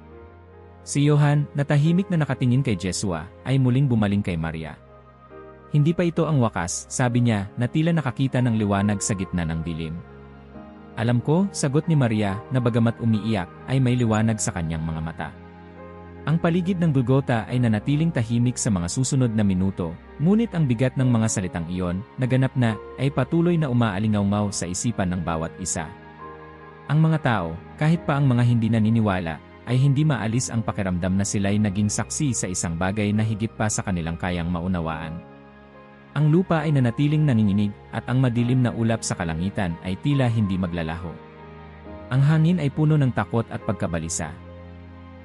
Si Johan, na tahimik na nakatingin kay Jesua, ay muling bumaling kay Maria. Hindi pa ito ang wakas, sabi niya, na tila nakakita ng liwanag sa gitna ng dilim. Alam ko, sagot ni Maria, na bagamat umiiyak, ay may liwanag sa kanyang mga mata. Ang paligid ng Golgotha ay nanatiling tahimik sa mga susunod na minuto, ngunit ang bigat ng mga salitang iyon, naganap na, ay patuloy na umaalingaw sa isipan ng bawat isa. Ang mga tao, kahit pa ang mga hindi naniniwala, ay hindi maalis ang pakiramdam na sila'y naging saksi sa isang bagay na higit pa sa kanilang kayang maunawaan. Ang lupa ay nanatiling nanginginig, at ang madilim na ulap sa kalangitan ay tila hindi maglalaho. Ang hangin ay puno ng takot at pagkabalisa.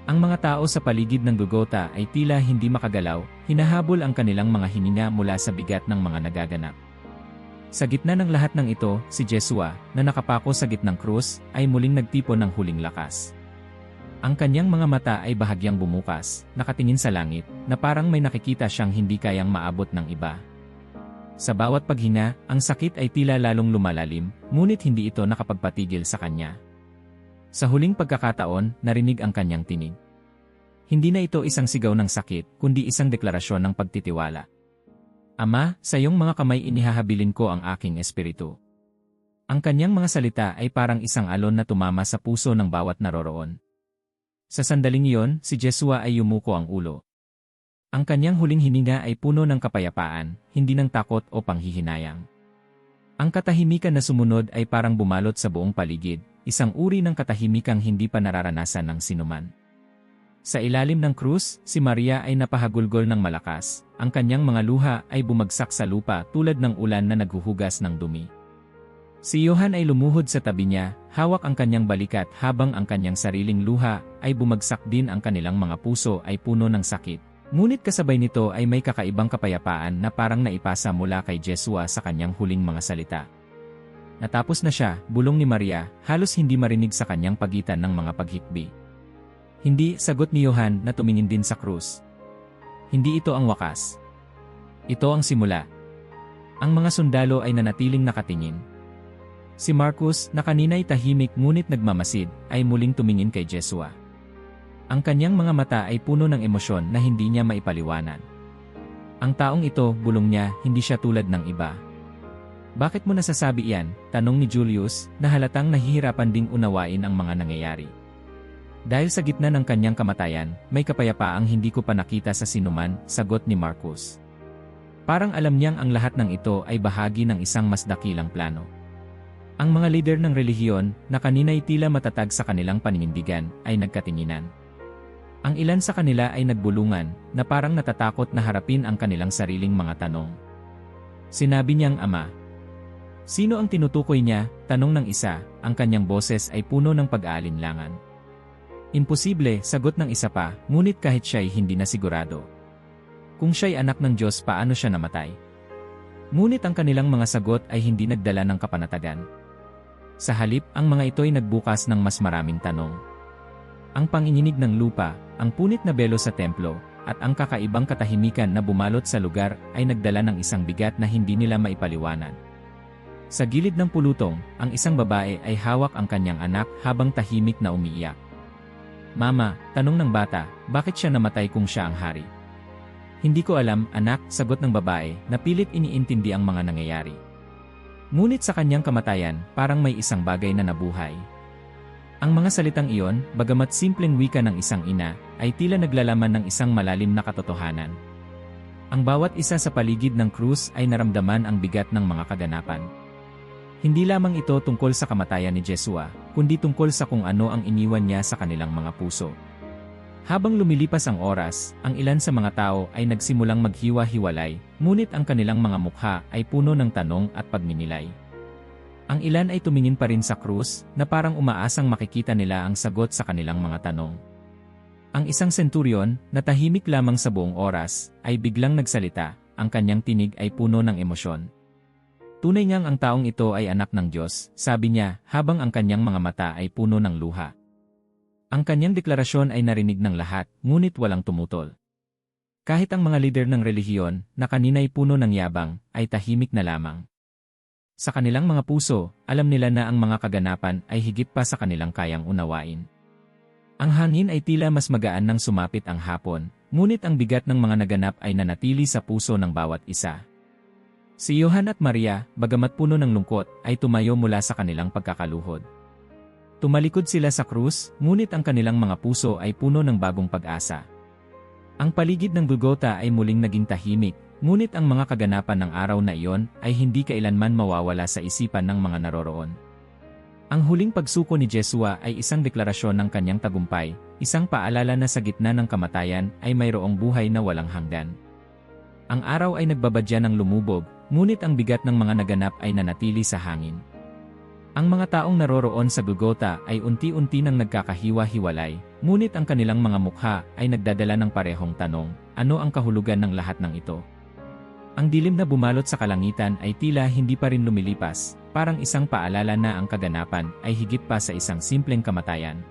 Ang mga tao sa paligid ng Golgotha ay tila hindi makagalaw, hinahabol ang kanilang mga hininga mula sa bigat ng mga nagaganap. Sa gitna ng lahat ng ito, si Jesua, na nakapako sa gitnang krus, ay muling nagtipon ng huling lakas. Ang kanyang mga mata ay bahagyang bumukas, nakatingin sa langit, na parang may nakikita siyang hindi kayang maabot ng iba. Sa bawat paghinga, ang sakit ay tila lalong lumalalim, ngunit hindi ito nakapagpatigil sa kanya. Sa huling pagkakataon, narinig ang kanyang tinig. Hindi na ito isang sigaw ng sakit, kundi isang deklarasyon ng pagtitiwala. Ama, sa iyong mga kamay inihahabilin ko ang aking espiritu. Ang kanyang mga salita ay parang isang alon na tumama sa puso ng bawat naroroon. Sa sandaling iyon, si Jesua ay yumuko ang ulo. Ang kanyang huling hininga ay puno ng kapayapaan, hindi ng takot o panghihinayang. Ang katahimikan na sumunod ay parang bumalot sa buong paligid, isang uri ng katahimikang hindi pa nararanasan ng sinuman. Sa ilalim ng krus, si Maria ay napahagulgol ng malakas, ang kanyang mga luha ay bumagsak sa lupa tulad ng ulan na naghuhugas ng dumi. Si Johan ay lumuhod sa tabi niya, hawak ang kanyang balikat habang ang kanyang sariling luha ay bumagsak din, ang kanilang mga puso ay puno ng sakit. Ngunit kasabay nito ay may kakaibang kapayapaan na parang naipasa mula kay Jesua sa kanyang huling mga salita. Natapos na siya, bulong ni Maria, halos hindi marinig sa kanyang pagitan ng mga paghikbi. Hindi, sagot ni Johan na tumingin din sa krus. Hindi ito ang wakas. Ito ang simula. Ang mga sundalo ay nanatiling nakatingin. Si Marcus, na kanina'y tahimik ngunit nagmamasid, ay muling tumingin kay Jesua. Ang kanyang mga mata ay puno ng emosyon na hindi niya maipaliwanag. Ang taong ito, bulong niya, hindi siya tulad ng iba. Bakit mo nasasabi iyan? Tanong ni Julius, na halatang nahihirapan ding unawain ang mga nangyayari. Dahil sa gitna ng kanyang kamatayan, may kapayapaang hindi ko pa nakita sa sinuman, sagot ni Marcus. Parang alam niyang ang lahat ng ito ay bahagi ng isang mas dakilang plano. Ang mga lider ng relihiyon, na kanina'y tila matatag sa kanilang paninindigan, ay nagkatinginan. Ang ilan sa kanila ay nagbulungan, na parang natatakot na harapin ang kanilang sariling mga tanong. Sinabi niyang ama. Sino ang tinutukoy niya? Tanong ng isa, ang kanyang boses ay puno ng pag-aalinlangan. Imposible, sagot ng isa pa, ngunit kahit siya'y hindi na sigurado. Kung siya'y anak ng Diyos, paano siya namatay? Ngunit ang kanilang mga sagot ay hindi nagdala ng kapanatagan. Sa halip, ang mga ito ay nagbukas ng mas maraming tanong. Ang panginginig ng lupa, ang punit na belo sa templo, at ang kakaibang katahimikan na bumalot sa lugar ay nagdala ng isang bigat na hindi nila maipaliwanag. Sa gilid ng pulutong, ang isang babae ay hawak ang kanyang anak habang tahimik na umiiyak. Mama, tanong ng bata, bakit siya namatay kung siya ang hari? Hindi ko alam, anak, sagot ng babae, na pilit iniintindi ang mga nangyayari. Ngunit sa kanyang kamatayan, parang may isang bagay na nabuhay. Ang mga salitang iyon, bagamat simpleng wika ng isang ina, ay tila naglalaman ng isang malalim na katotohanan. Ang bawat isa sa paligid ng krus ay naramdaman ang bigat ng mga kaganapan. Hindi lamang ito tungkol sa kamatayan ni Jesua, kundi tungkol sa kung ano ang iniwan niya sa kanilang mga puso. Habang lumilipas ang oras, ang ilan sa mga tao ay nagsimulang maghiwa-hiwalay, ngunit ang kanilang mga mukha ay puno ng tanong at pagninilay. Ang ilan ay tumingin pa rin sa krus, na parang umaasang makikita nila ang sagot sa kanilang mga tanong. Ang isang senturyon, na tahimik lamang sa buong oras, ay biglang nagsalita, ang kanyang tinig ay puno ng emosyon. Tunay ngang ang taong ito ay anak ng Diyos, sabi niya, habang ang kanyang mga mata ay puno ng luha. Ang kanyang deklarasyon ay narinig ng lahat, ngunit walang tumutol. Kahit ang mga lider ng relihiyon, na kanina'y puno ng yabang, ay tahimik na lamang. Sa kanilang mga puso, alam nila na ang mga kaganapan ay higit pa sa kanilang kayang unawain. Ang hangin ay tila mas magaan nang sumapit ang hapon, ngunit ang bigat ng mga naganap ay nanatili sa puso ng bawat isa. Si Johan at Maria, bagamat puno ng lungkot, ay tumayo mula sa kanilang pagkakaluhod. Tumalikod sila sa krus, ngunit ang kanilang mga puso ay puno ng bagong pag-asa. Ang paligid ng Golgotha ay muling naging tahimik, ngunit ang mga kaganapan ng araw na iyon ay hindi kailanman mawawala sa isipan ng mga naroroon. Ang huling pagsuko ni Jesua ay isang deklarasyon ng kanyang tagumpay, isang paalala na sa gitna ng kamatayan ay mayroong buhay na walang hanggan. Ang araw ay nagbabadya ng lumubog, ngunit ang bigat ng mga naganap ay nanatili sa hangin. Ang mga taong naroroon sa Golgotha ay unti-unti nang nagkakahiwa-hiwalay, ngunit ang kanilang mga mukha ay nagdadala ng parehong tanong, ano ang kahulugan ng lahat ng ito? Ang dilim na bumalot sa kalangitan ay tila hindi pa rin lumilipas, parang isang paalala na ang kaganapan ay higit pa sa isang simpleng kamatayan.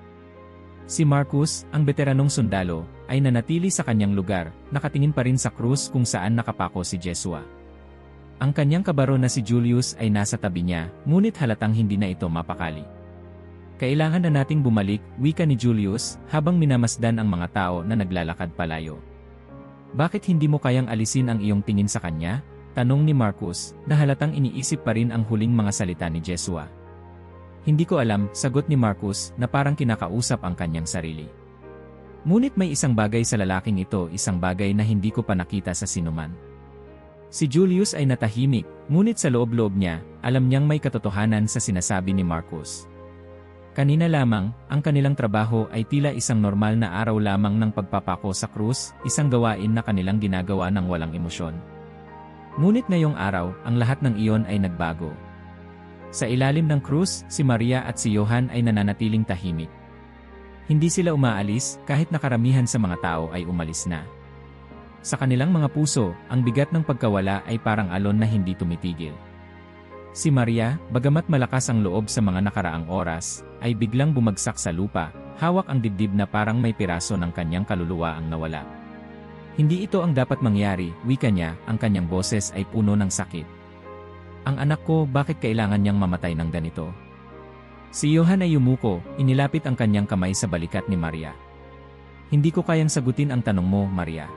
Si Marcus, ang veteranong sundalo, ay nanatili sa kanyang lugar, nakatingin pa rin sa krus kung saan nakapako si Jesua. Ang kanyang kabaro na si Julius ay nasa tabi niya, ngunit halatang hindi na ito mapakali. Kailangan na nating bumalik, wika ni Julius, habang minamasdan ang mga tao na naglalakad palayo. Bakit hindi mo kayang alisin ang iyong tingin sa kanya? Tanong ni Marcus, na halatang iniisip pa rin ang huling mga salita ni Jesua. Hindi ko alam, sagot ni Marcus, na parang kinakausap ang kanyang sarili. Ngunit may isang bagay sa lalaking ito, isang bagay na hindi ko pa nakita sa sinuman. Si Julius ay natahimik, ngunit sa loob-loob niya, alam niyang may katotohanan sa sinasabi ni Marcus. Kanina lamang, ang kanilang trabaho ay tila isang normal na araw lamang ng pagpapako sa krus, isang gawain na kanilang ginagawa ng walang emosyon. Ngunit ngayong araw, ang lahat ng iyon ay nagbago. Sa ilalim ng krus, si Maria at si Johan ay nananatiling tahimik. Hindi sila umaalis, kahit na karamihan sa mga tao ay umalis na. Sa kanilang mga puso, ang bigat ng pagkawala ay parang alon na hindi tumitigil. Si Maria, bagamat malakas ang loob sa mga nakaraang oras, ay biglang bumagsak sa lupa, hawak ang dibdib na parang may piraso ng kanyang kaluluwa ang nawala. Hindi ito ang dapat mangyari, wika niya, ang kanyang boses ay puno ng sakit. Ang anak ko, bakit kailangan niyang mamatay ng ganito? Si Johan ay yumuko, inilapit ang kanyang kamay sa balikat ni Maria. Hindi ko kayang sagutin ang tanong mo, Maria.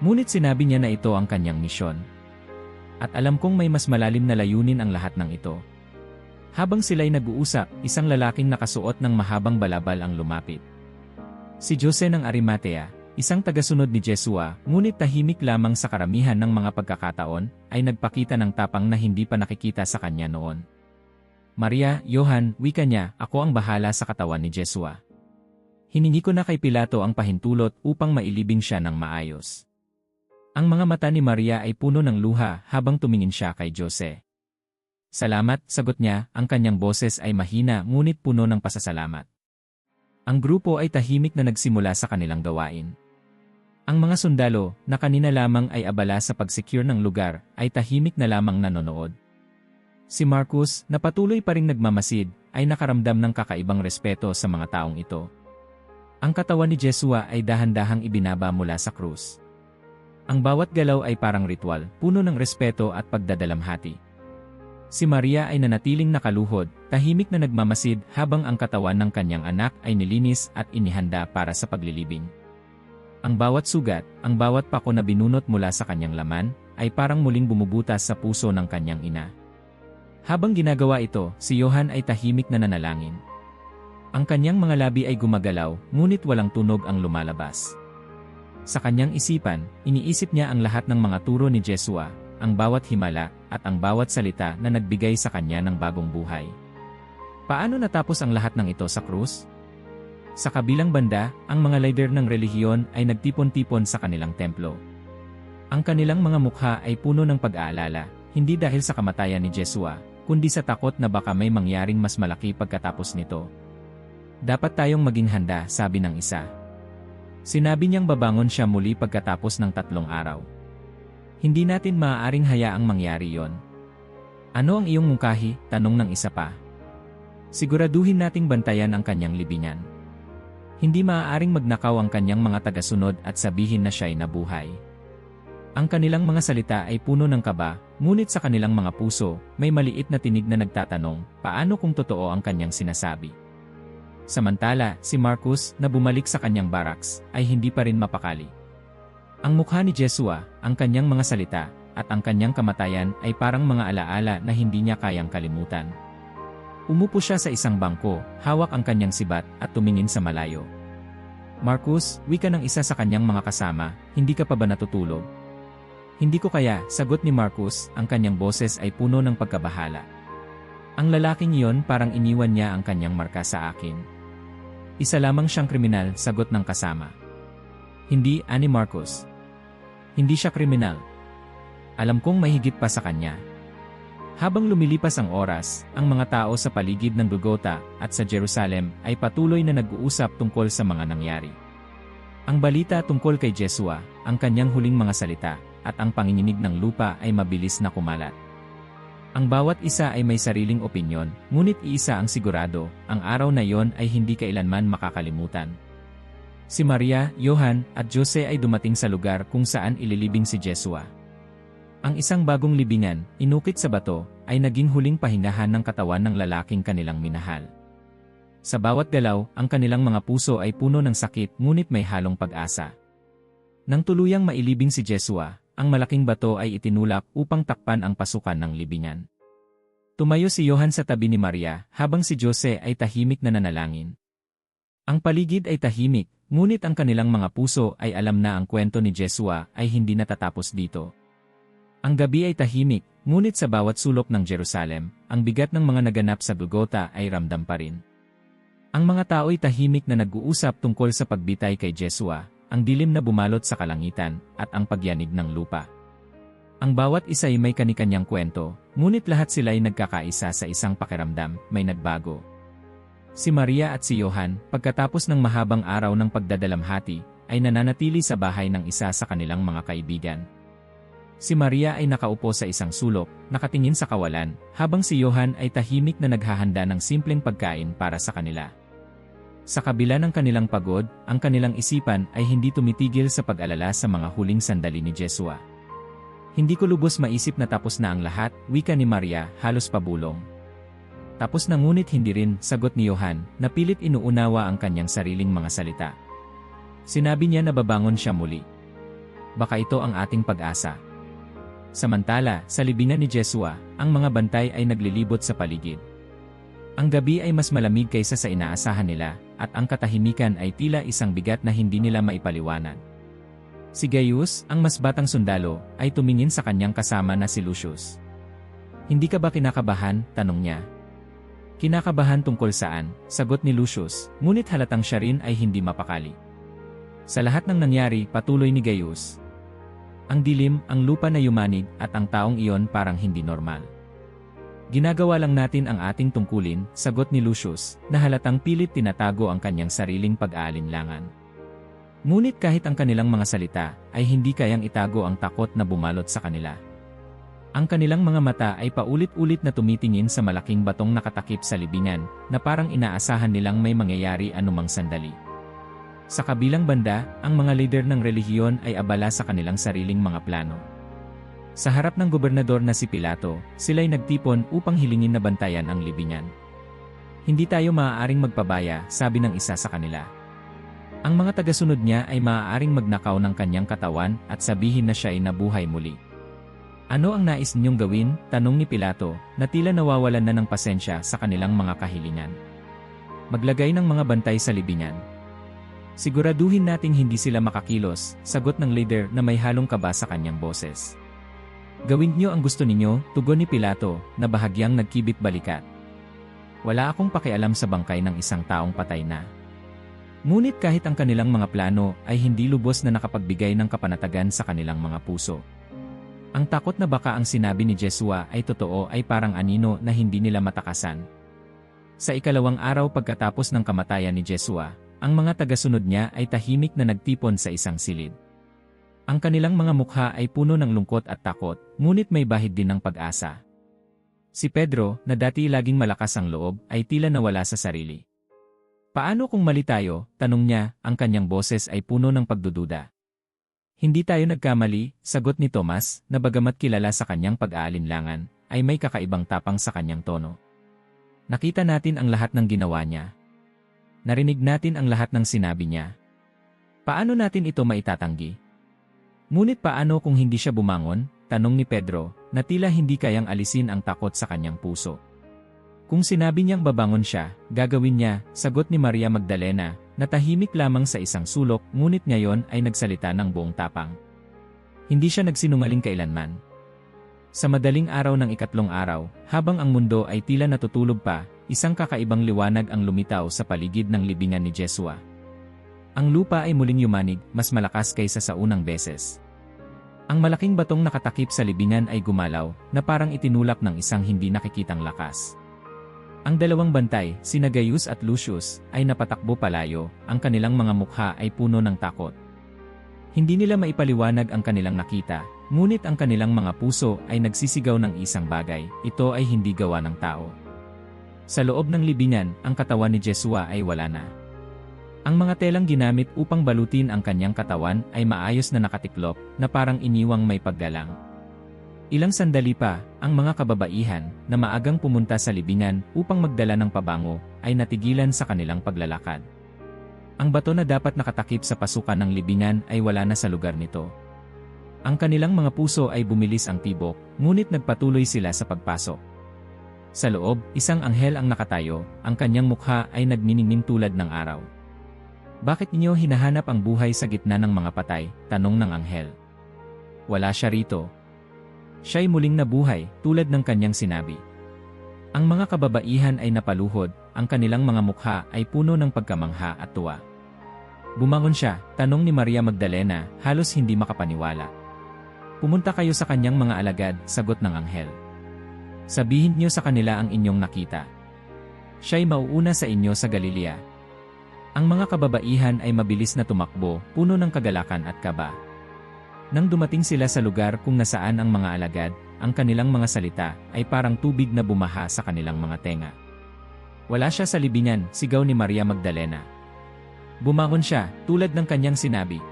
Ngunit sinabi niya na ito ang kanyang misyon. At alam kong may mas malalim na layunin ang lahat ng ito. Habang sila'y nag-uusap, isang lalaking nakasuot ng mahabang balabal ang lumapit. Si Jose ng Arimatea, isang tagasunod ni Jesua, ngunit tahimik lamang sa karamihan ng mga pagkakataon, ay nagpakita ng tapang na hindi pa nakikita sa kanya noon. Maria, Johan, wika niya, ako ang bahala sa katawan ni Jesua. Hiningi ko na kay Pilato ang pahintulot upang mailibing siya ng maayos. Ang mga mata ni Maria ay puno ng luha habang tumingin siya kay Jose. Salamat, sagot niya, ang kanyang boses ay mahina ngunit puno ng pasasalamat. Ang grupo ay tahimik na nagsimula sa kanilang gawain. Ang mga sundalo, na kanina lamang ay abala sa pag-secure ng lugar, ay tahimik na lamang nanonood. Si Marcus, na patuloy pa ring nagmamasid, ay nakaramdam ng kakaibang respeto sa mga taong ito. Ang katawan ni Jesua ay dahan-dahang ibinaba mula sa krus. Ang bawat galaw ay parang ritual, puno ng respeto at pagdadalamhati. Si Maria ay nanatiling nakaluhod, tahimik na nagmamasid habang ang katawan ng kanyang anak ay nilinis at inihanda para sa paglilibing. Ang bawat sugat, ang bawat pako na binunot mula sa kanyang laman, ay parang muling bumubutas sa puso ng kanyang ina. Habang ginagawa ito, si Johan ay tahimik na nanalangin. Ang kanyang mga labi ay gumagalaw, ngunit walang tunog ang lumalabas. Sa kanyang isipan, iniisip niya ang lahat ng mga turo ni Jesua, ang bawat himala, at ang bawat salita na nagbigay sa kanya ng bagong buhay. Paano natapos ang lahat ng ito sa krus? Sa kabilang banda, ang mga leader ng relihiyon ay nagtipon-tipon sa kanilang templo. Ang kanilang mga mukha ay puno ng pag-aalala, hindi dahil sa kamatayan ni Jesua, kundi sa takot na baka may mangyaring mas malaki pagkatapos nito. Dapat tayong maging handa, sabi ng isa. Sinabi niyang babangon siya muli pagkatapos ng 3 araw. Hindi natin maaaring hayaang mangyari yon. Ano ang iyong mungkahi? Tanong ng isa pa. Siguraduhin nating bantayan ang kanyang libingan. Hindi maaaring magnakaw ang kanyang mga tagasunod at sabihin na siya'y nabuhay. Ang kanilang mga salita ay puno ng kaba, ngunit sa kanilang mga puso, may maliit na tinig na nagtatanong, paano kung totoo ang kanyang sinasabi? Samantala, si Marcus, na bumalik sa kanyang barracks, ay hindi pa rin mapakali. Ang mukha ni Jesua, ang kanyang mga salita, at ang kanyang kamatayan ay parang mga alaala na hindi niya kayang kalimutan. Umupo siya sa isang bangko, hawak ang kanyang sibat, at tumingin sa malayo. Marcus, wika ng isa sa kanyang mga kasama, hindi ka pa ba natutulog? Hindi ko kaya, sagot ni Marcus, ang kanyang boses ay puno ng pagkabahala. Ang lalaking iyon parang iniwan niya ang kanyang marka sa akin. Isa lamang siyang kriminal, sagot ng kasama. Hindi, ani Marcus. Hindi siya kriminal. Alam kong may higit pa sa kanya. Habang lumilipas ang oras, ang mga tao sa paligid ng Golgotha at sa Jerusalem ay patuloy na nag-uusap tungkol sa mga nangyari. Ang balita tungkol kay Jesua, ang kanyang huling mga salita, at ang panginginig ng lupa ay mabilis na kumalat. Ang bawat isa ay may sariling opinyon, ngunit iisa ang sigurado, ang araw na iyon ay hindi kailanman makakalimutan. Si Maria, Johan, at Jose ay dumating sa lugar kung saan ililibing si Jesua. Ang isang bagong libingan, inukit sa bato, ay naging huling pahingahan ng katawan ng lalaking kanilang minahal. Sa bawat galaw, ang kanilang mga puso ay puno ng sakit ngunit may halong pag-asa. Nang tuluyang mailibing si Jesua, ang malaking bato ay itinulak upang takpan ang pasukan ng libingan. Tumayo si Johan sa tabi ni Maria habang si Jose ay tahimik na nanalangin. Ang paligid ay tahimik, ngunit ang kanilang mga puso ay alam na ang kwento ni Jesua ay hindi natatapos dito. Ang gabi ay tahimik, ngunit sa bawat sulok ng Jerusalem, ang bigat ng mga naganap sa Golgotha ay ramdam pa rin. Ang mga tao'y tahimik na nag-uusap tungkol sa pagbitay kay Jesua, ang dilim na bumalot sa kalangitan, at ang pagyanig ng lupa. Ang bawat isa ay may kani-kanyang kwento, ngunit lahat sila ay nagkakaisa sa isang pakiramdam, may nagbago. Si Maria at si Johan, pagkatapos ng mahabang araw ng pagdadalamhati, ay nananatili sa bahay ng isa sa kanilang mga kaibigan. Si Maria ay nakaupo sa isang sulok, nakatingin sa kawalan, habang si Johan ay tahimik na naghahanda ng simpleng pagkain para sa kanila. Sa kabila ng kanilang pagod, ang kanilang isipan ay hindi tumitigil sa pag-alala sa mga huling sandali ni Jesua. Hindi ko lubos maisip na tapos na ang lahat, wika ni Maria, halos pabulong. Tapos na ngunit hindi rin, sagot ni Johan, na pilit inuunawa ang kanyang sariling mga salita. Sinabi niya na babangon siya muli. Baka ito ang ating pag-asa. Samantala, sa libingan ni Jesua, ang mga bantay ay naglilibot sa paligid. Ang gabi ay mas malamig kaysa sa inaasahan nila, at ang katahimikan ay tila isang bigat na hindi nila maipaliwanag. Si Gaius, ang mas batang sundalo, ay tumingin sa kanyang kasama na si Lucius. Hindi ka ba kinakabahan? Tanong niya. Kinakabahan tungkol saan? Sagot ni Lucius, ngunit halatang siya rin ay hindi mapakali. Sa lahat ng nangyari, patuloy ni Gaius. Ang dilim, ang lupa na yumanig, at ang taong iyon parang hindi normal. Ginagawa lang natin ang ating tungkulin, sagot ni Lucius, na halatang pilit tinatago ang kanyang sariling pag-aalinlangan. Ngunit kahit ang kanilang mga salita, ay hindi kayang itago ang takot na bumalot sa kanila. Ang kanilang mga mata ay paulit-ulit na tumitingin sa malaking batong nakatakip sa libingan, na parang inaasahan nilang may mangyayari anumang sandali. Sa kabilang banda, ang mga lider ng relihiyon ay abala sa kanilang sariling mga plano. Sa harap ng gobernador na si Pilato, sila'y nagtipon upang hilingin na bantayan ang libingan. Hindi tayo maaaring magpabaya, sabi ng isa sa kanila. Ang mga tagasunod niya ay maaaring magnakaw ng kanyang katawan at sabihin na siya ay nabuhay muli. Ano ang nais ninyong gawin? Tanong ni Pilato, na tila nawawalan na ng pasensya sa kanilang mga kahilingan. Maglagay ng mga bantay sa libingan. Siguraduhin nating hindi sila makakilos, sagot ng leader na may halong kaba sa kanyang boses. Gawin niyo ang gusto ninyo, tugon ni Pilato, na bahagyang nagkibit balikat. Wala akong pakialam sa bangkay ng isang taong patay na. Ngunit kahit ang kanilang mga plano ay hindi lubos na nakapagbigay ng kapanatagan sa kanilang mga puso. Ang takot na baka ang sinabi ni Jesua ay totoo ay parang anino na hindi nila matakasan. Sa ikalawang araw pagkatapos ng kamatayan ni Jesua, ang mga tagasunod niya ay tahimik na nagtipon sa isang silid. Ang kanilang mga mukha ay puno ng lungkot at takot, ngunit may bahid din ng pag-asa. Si Pedro, na dati laging malakas ang loob, ay tila nawala sa sarili. Paano kung mali tayo? Tanong niya, ang kanyang boses ay puno ng pagdududa. Hindi tayo nagkamali, sagot ni Tomas, na bagamat kilala sa kanyang pag-aalinlangan, ay may kakaibang tapang sa kanyang tono. Nakita natin ang lahat ng ginawa niya. Narinig natin ang lahat ng sinabi niya. Paano natin ito maitatanggi? Ngunit paano kung hindi siya bumangon? Tanong ni Pedro, na tila hindi kayang alisin ang takot sa kanyang puso. Kung sinabi niyang babangon siya, gagawin niya, sagot ni Maria Magdalena, na tahimik lamang sa isang sulok, ngunit ngayon ay nagsalita ng buong tapang. Hindi siya nagsinungaling kailanman. Sa madaling araw ng ikatlong araw, habang ang mundo ay tila natutulog pa, isang kakaibang liwanag ang lumitaw sa paligid ng libingan ni Jesua. Ang lupa ay muling yumanig, mas malakas kaysa sa unang beses. Ang malaking batong nakatakip sa libingan ay gumalaw, na parang itinulak ng isang hindi nakikitang lakas. Ang dalawang bantay, sina Gaius at Lucius, ay napatakbo palayo, ang kanilang mga mukha ay puno ng takot. Hindi nila maipaliwanag ang kanilang nakita, ngunit ang kanilang mga puso ay nagsisigaw ng isang bagay, ito ay hindi gawa ng tao. Sa loob ng libingan, ang katawan ni Jesua ay wala na. Ang mga telang ginamit upang balutin ang kanyang katawan ay maayos na nakatiklop, na parang iniwang may paggalang. Ilang sandali pa, ang mga kababaihan, na maagang pumunta sa libingan upang magdala ng pabango, ay natigilan sa kanilang paglalakad. Ang bato na dapat nakatakip sa pasukan ng libingan ay wala na sa lugar nito. Ang kanilang mga puso ay bumilis ang tibok, ngunit nagpatuloy sila sa pagpasok. Sa loob, isang anghel ang nakatayo, ang kanyang mukha ay nagniningning tulad ng araw. Bakit niyo hinahanap ang buhay sa gitna ng mga patay? Tanong ng anghel. Wala siya rito. Siya'y muling nabuhay, tulad ng kanyang sinabi. Ang mga kababaihan ay napaluhod, ang kanilang mga mukha ay puno ng pagkamangha at tuwa. Bumangon siya, tanong ni Maria Magdalena, halos hindi makapaniwala. Pumunta kayo sa kanyang mga alagad, sagot ng anghel. Sabihin niyo sa kanila ang inyong nakita. Siya'y mauuna sa inyo sa Galilea. Ang mga kababaihan ay mabilis na tumakbo, puno ng kagalakan at kaba. Nang dumating sila sa lugar kung nasaan ang mga alagad, ang kanilang mga salita ay parang tubig na bumaha sa kanilang mga tenga. Wala siya sa libingan, sigaw ni Maria Magdalena. Bumangon siya, tulad ng kanyang sinabi.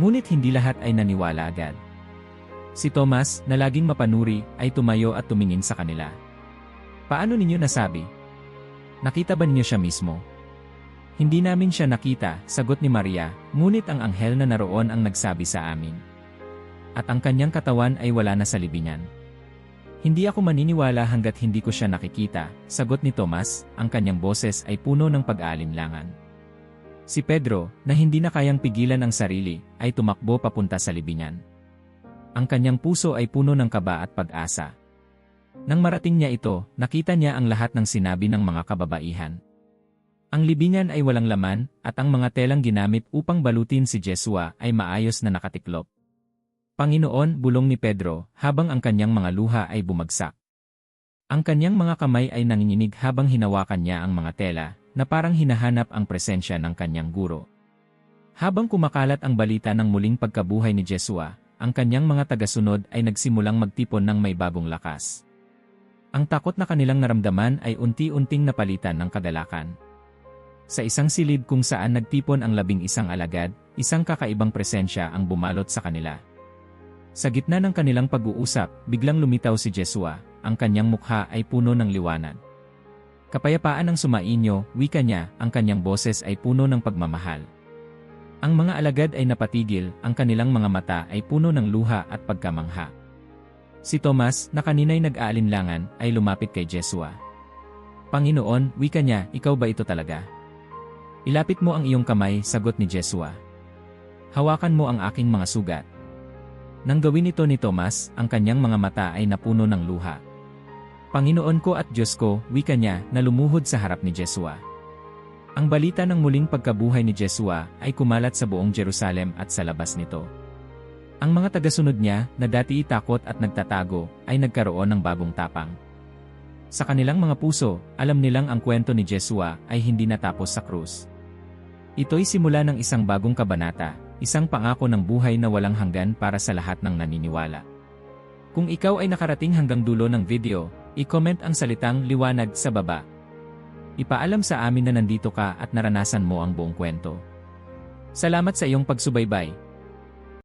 Ngunit hindi lahat ay naniwala agad. Si Tomas, na laging mapanuri, ay tumayo at tumingin sa kanila. Paano ninyo nasabi? Nakita ba ninyo siya mismo? Hindi namin siya nakita, sagot ni Maria, ngunit ang anghel na naroon ang nagsabi sa amin. At ang kanyang katawan ay wala na sa libingan. Hindi ako maniniwala hanggat hindi ko siya nakikita, sagot ni Tomas, ang kanyang boses ay puno ng pag-aalinlangan. Si Pedro, na hindi na kayang pigilan ang sarili, ay tumakbo papunta sa libingan. Ang kanyang puso ay puno ng kaba at pag-asa. Nang marating niya ito, nakita niya ang lahat ng sinabi ng mga kababaihan. Ang libingan ay walang laman, at ang mga telang ginamit upang balutin si Jesua ay maayos na nakatiklop. Panginoon, bulong ni Pedro, habang ang kanyang mga luha ay bumagsak. Ang kanyang mga kamay ay nanginginig habang hinawakan niya ang mga tela, na parang hinahanap ang presensya ng kanyang guro. Habang kumakalat ang balita ng muling pagkabuhay ni Jesua, ang kanyang mga tagasunod ay nagsimulang magtipon ng may bagong lakas. Ang takot na kanilang naramdaman ay unti-unting napalitan ng kagalakan. Sa isang silid kung saan nagtipon ang 11 alagad, isang kakaibang presensya ang bumalot sa kanila. Sa gitna ng kanilang pag-uusap, biglang lumitaw si Jesua, ang kanyang mukha ay puno ng liwanag. Kapayapaan ang sumainyo, wika niya, ang kanyang boses ay puno ng pagmamahal. Ang mga alagad ay napatigil, ang kanilang mga mata ay puno ng luha at pagkamangha. Si Tomas, na kanina'y nag-aalinlangan, ay lumapit kay Jesua. Panginoon, wika niya, ikaw ba ito talaga? Ilapit mo ang iyong kamay, sagot ni Jesua. Hawakan mo ang aking mga sugat. Nang gawin ito ni Tomas, ang kanyang mga mata ay napuno ng luha. Panginoon ko at Diyos ko, wika niya, na lumuhod sa harap ni Jesua. Ang balita ng muling pagkabuhay ni Jesua ay kumalat sa buong Jerusalem at sa labas nito. Ang mga tagasunod niya, na dati takot at nagtatago, ay nagkaroon ng bagong tapang. Sa kanilang mga puso, alam nilang ang kwento ni Jesua ay hindi natapos sa krus. Ito'y simula ng isang bagong kabanata, isang pangako ng buhay na walang hanggan para sa lahat ng naniniwala. Kung ikaw ay nakarating hanggang dulo ng video, i-comment ang salitang liwanag sa baba. Ipaalam sa amin na nandito ka at naranasan mo ang buong kwento. Salamat sa iyong pagsubaybay.